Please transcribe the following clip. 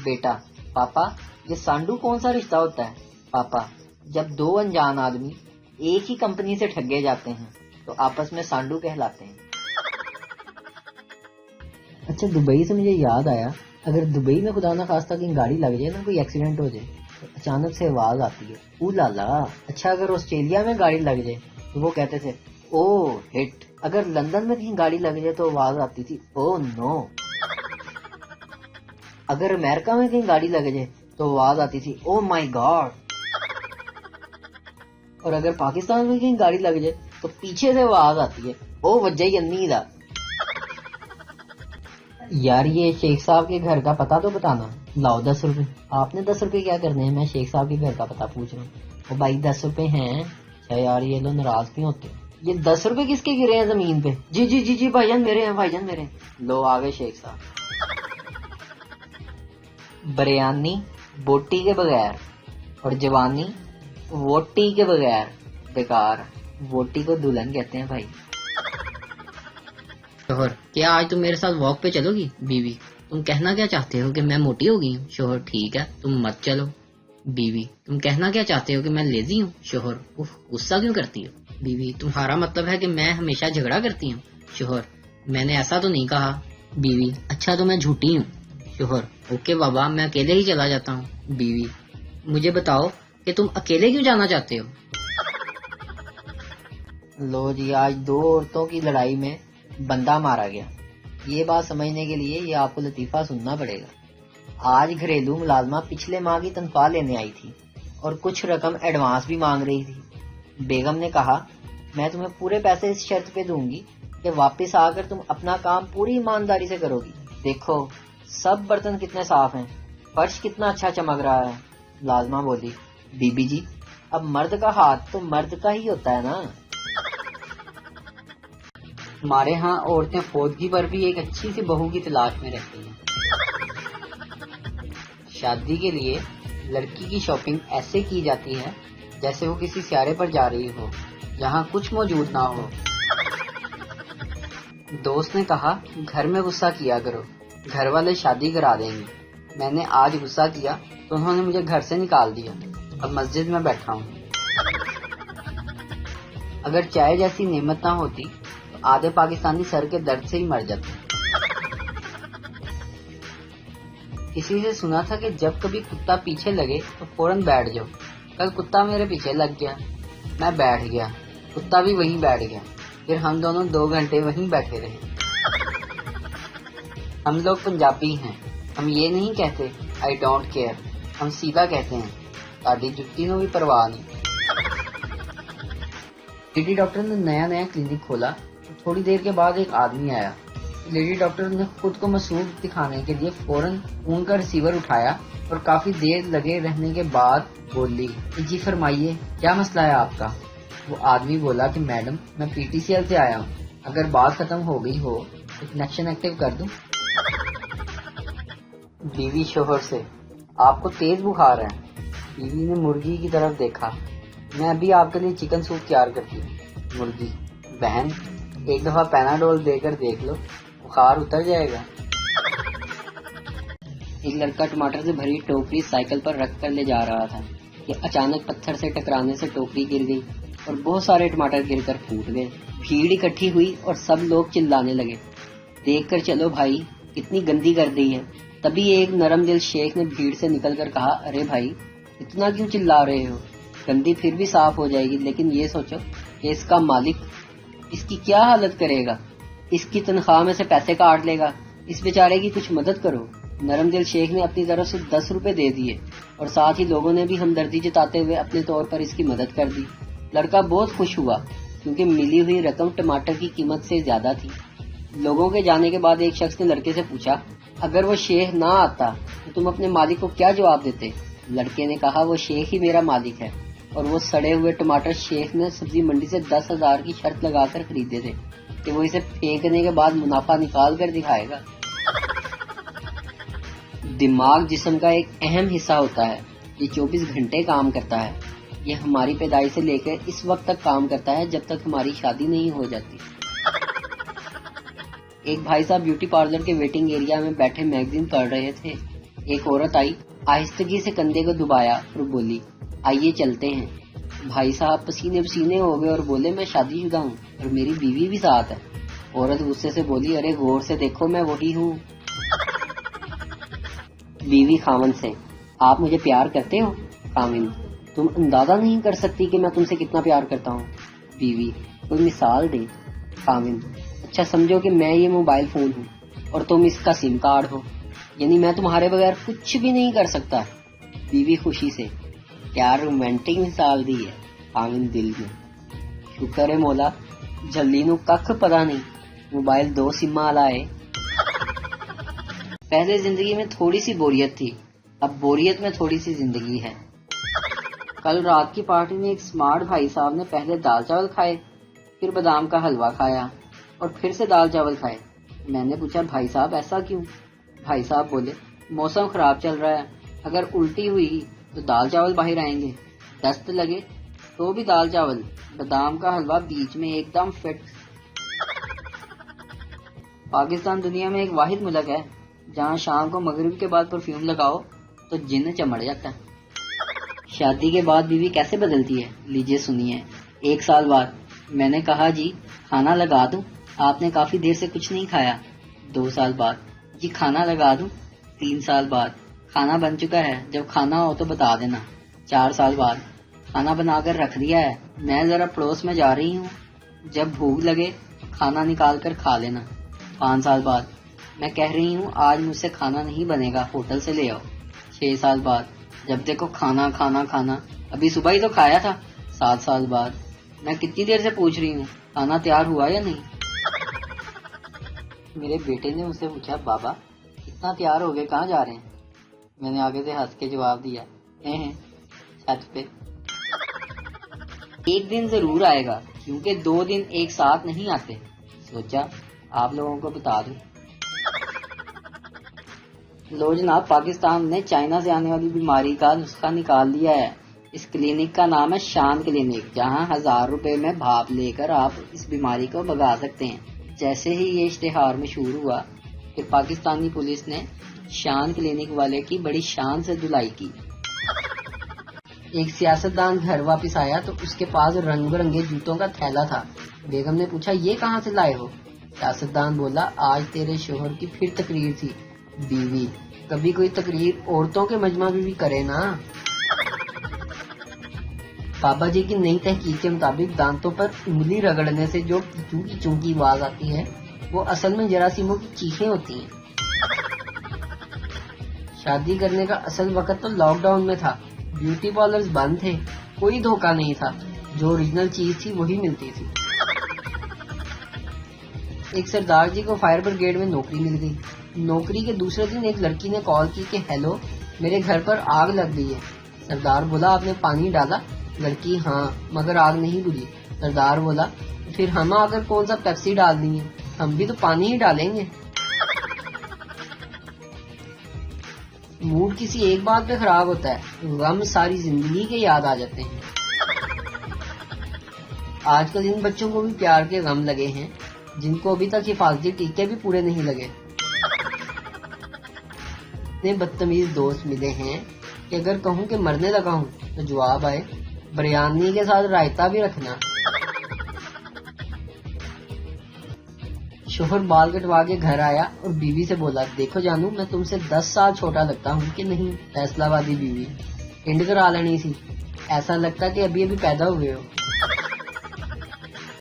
बेटा, पापा ये सांडू कौन सा रिश्ता होता है? पापा, जब दो अनजान आदमी एक ही कंपनी से ठगे जाते हैं तो आपस में सांडू कहलाते हैं। अच्छा, दुबई से मुझे याद आया, अगर दुबई में खुदा ना खास्ता कहीं गाड़ी लग जाए ना, कोई एक्सीडेंट हो जाए, तो अचानक से आवाज आती है, ओ लाला। अच्छा, अगर ऑस्ट्रेलिया में गाड़ी लग जाए तो वो कहते थे, ओ हिट। अगर लंदन में कहीं गाड़ी लग जाए तो आवाज आती थी, ओ नो। अगर अमेरिका में कहीं गाड़ी लग जाए तो आवाज आती थी, ओ माई गॉड। और अगर पाकिस्तान में कहीं गाड़ी लग जाए तो पीछे से आवाज आती है, ओ वजह अन्नी दा। यार, ये शेख साहब के घर का पता तो बताना। लाओ 10 रुपए। आपने 10 रुपए क्या करने हैं? मैं शेख साहब के घर का पता पूछ रहा हूँ। ओ भाई 10 रुपए हैं। अच्छा यार, ये लोग नाराज क्यों होते? ये 10 रुपए किसके गिरे हैं जमीन पे? जी जी जी जी भाईजान मेरे हैं, भाईजान मेरे हैं। लो आ गए शेख साहब। बिरयानी बोटी के बगैर और जवानी वोटी के बगैर बेकार। वोटी को दुल्हन कहते हैं भाई। शोहर, क्या आज तुम मेरे साथ वॉक पे चलोगी? बीवी, तुम कहना क्या चाहते हो कि मैं मोटी हो गई हूँ? शोहर, ठीक है तुम मत चलो। बीवी, तुम कहना क्या चाहते हो कि मैं लेजी हूँ? शोहर, उफ, गुस्सा क्यों करती हो? बीवी, तुम्हारा मतलब है कि मैं हमेशा झगड़ा करती हूँ? शोहर, मैंने ऐसा तो नहीं कहा। बीवी, अच्छा तो मैं झूठी हूँ? शोहर, ओके बाबा, मैं अकेले ही चला जाता हूँ। बीवी, मुझे बताओ कि तुम अकेले क्यों जाना चाहते हो? लो जी, आज दो औरतों की लड़ाई में बंदा मारा गया। ये बात समझने के लिए ये आपको लतीफा सुनना पड़ेगा। आज घरेलू मुलाजमा पिछले माह की तनख्वाह लेने आई थी और कुछ रकम एडवांस भी मांग रही थी। बेगम ने कहा, मैं तुम्हें पूरे पैसे इस शर्त पे दूंगी कि वापस आकर तुम अपना काम पूरी ईमानदारी से करोगी। देखो सब बर्तन कितने साफ हैं, फर्श कितना अच्छा चमक रहा है। मुलाजमा बोली, बीबी जी, अब मर्द का हाथ तो मर्द का ही होता है ना। हमारे यहाँ औरतें फौदगी पर भी एक अच्छी सी बहू की तलाश में रहती हैं। शादी के लिए लड़की की शॉपिंग ऐसे की जाती है जैसे वो किसी सियारे पर जा रही हो, जहाँ कुछ मौजूद ना हो। दोस्त ने कहा, घर में गुस्सा किया करो, घर वाले शादी करा देंगे। मैंने आज गुस्सा किया तो उन्होंने मुझे घर से निकाल दिया। अब मस्जिद में बैठा हूँ। अगर चाय जैसी नेमत ना होती तो आधे पाकिस्तानी सर के दर्द से ही मर जाते। किसी से सुना था कि जब कभी कुत्ता पीछे लगे तो फौरन बैठ जाओ। कल कुत्ता मेरे पीछे लग गया, मैं बैठ गया, कुत्ता भी वहीं बैठ गया, फिर हम दोनों 2 घंटे वहीं बैठे रहे। हम लोग पंजाबी हैं, हम ये नहीं कहते आई डोंट केयर, हम सीधा कहते हैं ताड़ी जुत्ती नो भी परवाह नहीं। लेडी डॉक्टर ने नया क्लिनिक खोला तो थोड़ी देर के बाद एक आदमी आया। लेडी डॉक्टर ने खुद को मसरूफ दिखाने के लिए फौरन फोन का रिसीवर उठाया और काफी देर लगे रहने के बाद बोली, जी फरमाइए क्या मसला है आपका? वो आदमी बोला कि मैडम मैं पीटीसीएल से आया हूँ, अगर बात खत्म हो गई हो तो कनेक्शन एक्टिव कर दूं। बीवी शोहर से, आपको तेज बुखार है? बीवी ने मुर्गी की तरफ देखा, मैं अभी आपके लिए चिकन सूप तैयार करती हूँ। मुर्गी, बहन एक दफा पैनाडोल देकर देख लो, बुखार उतर जाएगा। एक लड़का टमाटर से भरी टोकरी साइकिल पर रख कर ले जा रहा था कि अचानक पत्थर से टकराने से टोकरी गिर गई और बहुत सारे टमाटर गिरकर फूट गए। भीड़ इकट्ठी हुई और सब लोग चिल्लाने लगे, देख कर चलो भाई कितनी गंदी कर दी है। तभी एक नरम दिल शेख ने भीड़ से निकल कर कहा, अरे भाई इतना क्यों चिल्ला रहे हो, गंदी फिर भी साफ हो जाएगी, लेकिन ये सोचो कि इसका मालिक इसकी क्या हालत करेगा, इसकी तनख्वाह में से पैसे काट लेगा, इस बेचारे की कुछ मदद करो। नरम दिल शेख ने अपनी तरफ से 10 रुपए दे दिए और साथ ही लोगों ने भी हमदर्दी जताते हुए अपने तौर पर इसकी मदद कर दी। लड़का बहुत खुश हुआ क्योंकि मिली हुई रकम टमाटर की कीमत से ज्यादा थी। लोगों के जाने के बाद एक शख्स ने लड़के से पूछा, अगर वो शेख ना आता तो तुम अपने मालिक को क्या जवाब देते? लड़के ने कहा, वो शेख ही मेरा मालिक है और वो सड़े हुए टमाटर शेख ने सब्जी मंडी से 10,000 की शर्त लगाकर खरीदे थे कि वो इसे फेंकने के बाद मुनाफा निकाल कर दिखाएगा। दिमाग जिस्म का एक अहम हिस्सा होता है, ये 24 घंटे काम करता है। ये हमारी पैदाइश से लेकर इस वक्त तक काम करता है जब तक हमारी शादी नहीं हो जाती। एक भाई साहब ब्यूटी पार्लर के वेटिंग एरिया में बैठे मैगजीन पढ़ रहे थे। ایک عورت آئی, آہستگی سے کندھے کو دبایا اور بولی, آئیے چلتے ہیں. بھائی صاحب پسینے پسینے ہو گئے اور بولے, میں شادی شدہ ہوں اور میری بیوی بھی ساتھ ہے. عورت غصے سے بولی, ارے غور سے دیکھو میں وہی ہوں. بیوی خاوند سے, آپ مجھے پیار کرتے ہو؟ خاوند, تم اندازہ نہیں کر سکتی کہ میں تم سے کتنا پیار کرتا ہوں. بیوی, کوئی مثال دے. خاوند, اچھا سمجھو کہ میں یہ موبائل فون ہوں اور تم اس کا سم کارڈ ہو, یعنی میں تمہارے بغیر کچھ بھی نہیں کر سکتا. بیوی خوشی سے, کیا رومانٹک مثال دی ہے. خاوند دل میں, شکر ہے مولا, جلدی نو ککھ پتا نہیں, موبائل 2 سم والا ہے. پہلے زندگی میں تھوڑی سی بوریت تھی, اب بوریت میں تھوڑی سی زندگی ہے. کل رات کی پارٹی میں ایک سمارٹ بھائی صاحب نے پہلے دال چاول کھائے, پھر بادام کا حلوہ کھایا اور پھر سے دال چاول کھائے. میں نے پوچھا, بھائی صاحب ایسا کیوں؟ بھائی صاحب بولے, موسم خراب چل رہا ہے, اگر الٹی ہوئی تو دال چاول باہر آئیں گے, دست لگے تو بھی دال چاول, بادام کا حلوہ بیچ میں ایک دم فٹ. پاکستان دنیا میں ایک واحد ملک ہے جہاں شام کو مغرب کے بعد پرفیوم لگاؤ تو جن چمڑ جاتا ہے. شادی کے بعد بیوی کیسے بدلتی ہے, لیجئے سنیے. 1 سال بعد, میں نے کہا جی کھانا لگا دوں, آپ نے کافی دیر سے کچھ نہیں کھایا. 2 سال بعد, جی کھانا لگا دوں. 3 سال بعد, کھانا بن چکا ہے, جب کھانا ہو تو بتا دینا. 4 سال بعد, کھانا بنا کر رکھ دیا ہے, میں ذرا پڑوس میں جا رہی ہوں, جب بھوک لگے کھانا نکال کر کھا لینا. 5 سال بعد, میں کہہ رہی ہوں آج مجھ سے کھانا نہیں بنے گا, ہوٹل سے لے آؤ. 6 سال بعد, جب دیکھو کھانا کھانا کھانا, ابھی صبح ہی تو کھایا تھا. 7 سال بعد, میں کتنی دیر سے پوچھ رہی ہوں کھانا تیار ہوا یا نہیں. میرے بیٹے نے مجھ سے پوچھا, بابا اتنا تیار ہو گئے کہاں جا رہے ہیں؟ میں نے آگے سے ہنس کے جواب دیا, چھت پہ. ایک دن ضرور آئے گا کیونکہ 2 دن ایک ساتھ نہیں آتے, سوچا آپ لوگوں کو بتا دوں. لو جناب, پاکستان نے چائنا سے آنے والی بیماری کا نسخہ نکال لیا ہے. اس کلینک کا نام ہے شان کلینک, جہاں 1000 روپے میں بھاپ لے کر آپ اس بیماری کو بھگا سکتے ہیں. جیسے ہی یہ اشتہار مشہور ہوا پھر پاکستانی پولیس نے شان کلینک والے کی بڑی شان سے دھلائی کی. ایک سیاستدان گھر واپس آیا تو اس کے پاس رنگ برنگے جوتوں کا تھیلا تھا. بیگم نے پوچھا, یہ کہاں سے لائے ہو؟ سیاستدان بولا, آج تیرے شوہر کی پھر تقریر تھی. بیوی, کبھی کوئی تقریر عورتوں کے مجمع میں بھی کرے نا. بابا جی کی نئی تحقیق کے مطابق دانتوں پر انگلی رگڑنے سے جو چونکی چونکی آواز آتی ہے وہ اصل میں جراثیموں کی چیخیں ہوتی ہیں. شادی کرنے کا اصل وقت تو لاک ڈاؤن میں تھا, بیوٹی پارلرز بند تھے, کوئی دھوکہ نہیں تھا, جو اوریجنل چیز تھی وہی ملتی تھی. ایک سردار جی کو فائر بریگیڈ میں نوکری مل گئی. نوکری کے دوسرے دن ایک لڑکی نے کال کی کہ ہیلو, میرے گھر پر آگ لگ گئی ہے. سردار بولا, آپ نے پانی ڈالا؟ لڑکی, ہاں مگر آگ نہیں بجھی. سردار بولا, پھر ہم آ کر کون سا پیپسی ڈال دیں گے, ہم بھی تو پانی ہی ڈالیں گے. موڈ کسی ایک بات پہ خراب ہوتا ہے, غم ساری زندگی کے یاد آ جاتے ہیں. آج کل ان بچوں کو بھی پیار کے غم لگے ہیں جن کو ابھی تک حفاظتی ٹیکے بھی پورے نہیں لگے. اتنے بدتمیز دوست ملے ہیں کہ اگر کہوں کہ مرنے لگا ہوں تو جواب آئے, بریانی کے ساتھ رائتا بھی رکھنا. شوہر بال کٹوا کے گھر آیا اور بیوی سے بولا, دیکھو جانو میں تم سے 10 سال چھوٹا لگتا ہوں کہ نہیں. فیصلہ بادی بیوی, انڈ کرا لینی سی, ایسا لگتا کہ ابھی ابھی پیدا ہوئے ہو.